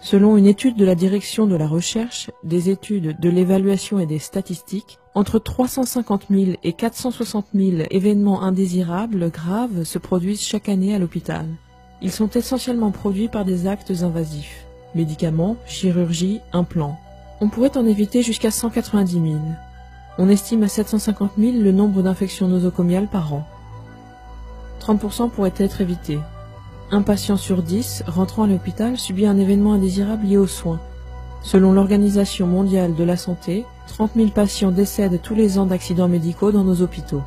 Selon une étude de la Direction de la Recherche, des études, de l'évaluation et des statistiques, entre 350 000 et 460 000 événements indésirables graves se produisent chaque année à l'hôpital. Ils sont essentiellement produits par des actes invasifs, médicaments, chirurgie, implants. On pourrait en éviter jusqu'à 190 000. On estime à 750 000 le nombre d'infections nosocomiales par an. 30% pourraient être évités. Un patient sur 10 rentrant à l'hôpital subit un événement indésirable lié aux soins. Selon l'Organisation mondiale de la santé, 30 000 patients décèdent tous les ans d'accidents médicaux dans nos hôpitaux.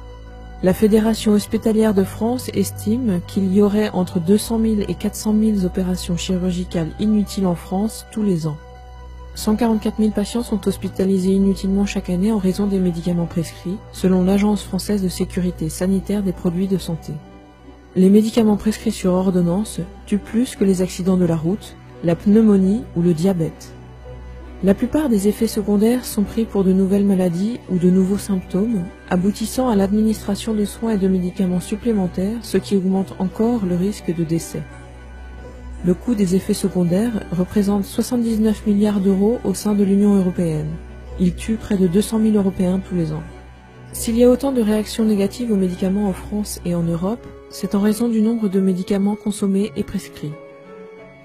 La Fédération hospitalière de France estime qu'il y aurait entre 200 000 et 400 000 opérations chirurgicales inutiles en France tous les ans. 144 000 patients sont hospitalisés inutilement chaque année en raison des médicaments prescrits, selon l'Agence française de sécurité sanitaire des produits de santé. Les médicaments prescrits sur ordonnance tuent plus que les accidents de la route, la pneumonie ou le diabète. La plupart des effets secondaires sont pris pour de nouvelles maladies ou de nouveaux symptômes, aboutissant à l'administration de soins et de médicaments supplémentaires, ce qui augmente encore le risque de décès. Le coût des effets secondaires représente 79 milliards d'euros au sein de l'Union européenne. Il tue près de 200 000 Européens tous les ans. S'il y a autant de réactions négatives aux médicaments en France et en Europe, c'est en raison du nombre de médicaments consommés et prescrits.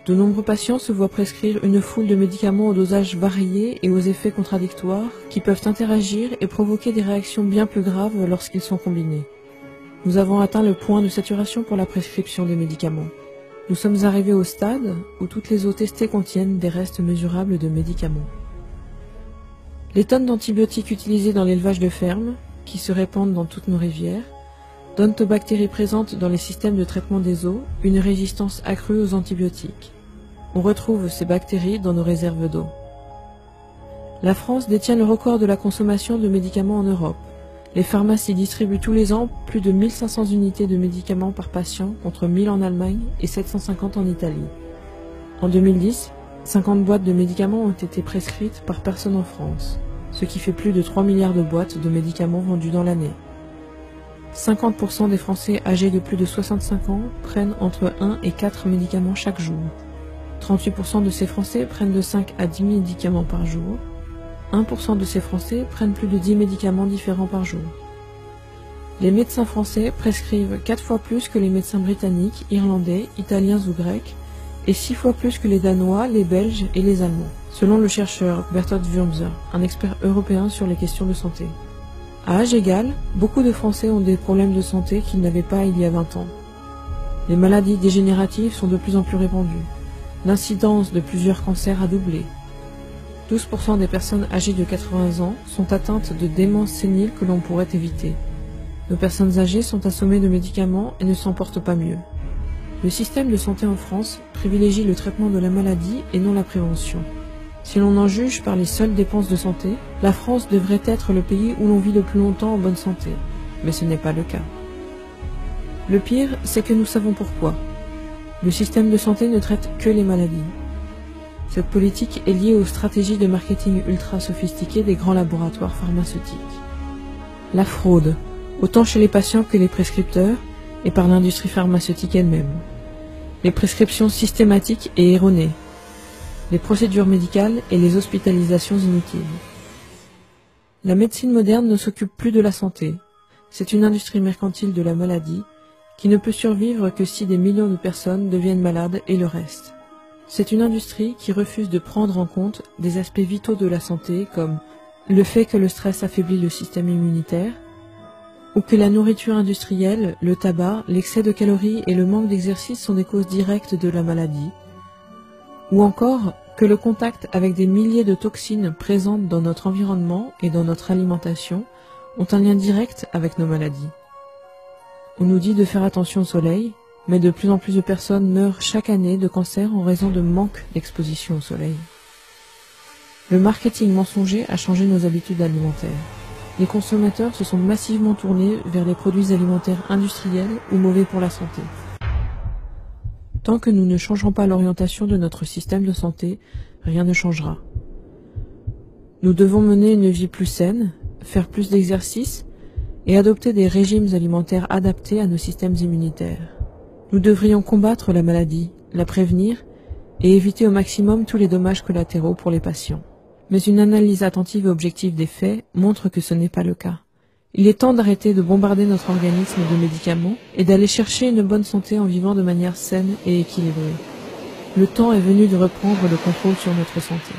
De nombreux patients se voient prescrire une foule de médicaments aux dosages variés et aux effets contradictoires qui peuvent interagir et provoquer des réactions bien plus graves lorsqu'ils sont combinés. Nous avons atteint le point de saturation pour la prescription des médicaments. Nous sommes arrivés au stade où toutes les eaux testées contiennent des restes mesurables de médicaments. Les tonnes d'antibiotiques utilisées dans l'élevage de ferme, qui se répandent dans toutes nos rivières, donnent aux bactéries présentes dans les systèmes de traitement des eaux une résistance accrue aux antibiotiques. On retrouve ces bactéries dans nos réserves d'eau. La France détient le record de la consommation de médicaments en Europe. Les pharmacies distribuent tous les ans plus de 1500 unités de médicaments par patient contre 1000 en Allemagne et 750 en Italie. En 2010, 50 boîtes de médicaments ont été prescrites par personne en France, ce qui fait plus de 3 milliards de boîtes de médicaments vendues dans l'année. 50% des Français âgés de plus de 65 ans prennent entre 1 et 4 médicaments chaque jour. 38% de ces Français prennent de 5 à 10 médicaments par jour. 1% de ces Français prennent plus de 10 médicaments différents par jour. Les médecins français prescrivent 4 fois plus que les médecins britanniques, irlandais, italiens ou grecs, et 6 fois plus que les Danois, les Belges et les Allemands, selon le chercheur Bertolt Würmser, un expert européen sur les questions de santé. À âge égal, beaucoup de Français ont des problèmes de santé qu'ils n'avaient pas il y a 20 ans. Les maladies dégénératives sont de plus en plus répandues. L'incidence de plusieurs cancers a doublé. 12% des personnes âgées de 80 ans sont atteintes de démence sénile que l'on pourrait éviter. Nos personnes âgées sont assommées de médicaments et ne s'en portent pas mieux. Le système de santé en France privilégie le traitement de la maladie et non la prévention. Si l'on en juge par les seules dépenses de santé, la France devrait être le pays où l'on vit le plus longtemps en bonne santé. Mais ce n'est pas le cas. Le pire, c'est que nous savons pourquoi. Le système de santé ne traite que les maladies. Cette politique est liée aux stratégies de marketing ultra sophistiquées des grands laboratoires pharmaceutiques. La fraude, autant chez les patients que les prescripteurs, et par l'industrie pharmaceutique elle-même. Les prescriptions systématiques et erronées. Les procédures médicales et les hospitalisations inutiles. La médecine moderne ne s'occupe plus de la santé. C'est une industrie mercantile de la maladie qui ne peut survivre que si des millions de personnes deviennent malades et le reste. C'est une industrie qui refuse de prendre en compte des aspects vitaux de la santé comme le fait que le stress affaiblit le système immunitaire, ou que la nourriture industrielle, le tabac, l'excès de calories et le manque d'exercice sont des causes directes de la maladie, ou encore que le contact avec des milliers de toxines présentes dans notre environnement et dans notre alimentation ont un lien direct avec nos maladies. On nous dit de faire attention au soleil, mais de plus en plus de personnes meurent chaque année de cancer en raison de manque d'exposition au soleil. Le marketing mensonger a changé nos habitudes alimentaires. Les consommateurs se sont massivement tournés vers les produits alimentaires industriels ou mauvais pour la santé. Tant que nous ne changerons pas l'orientation de notre système de santé, rien ne changera. Nous devons mener une vie plus saine, faire plus d'exercice et adopter des régimes alimentaires adaptés à nos systèmes immunitaires. Nous devrions combattre la maladie, la prévenir et éviter au maximum tous les dommages collatéraux pour les patients. Mais une analyse attentive et objective des faits montre que ce n'est pas le cas. Il est temps d'arrêter de bombarder notre organisme de médicaments et d'aller chercher une bonne santé en vivant de manière saine et équilibrée. Le temps est venu de reprendre le contrôle sur notre santé.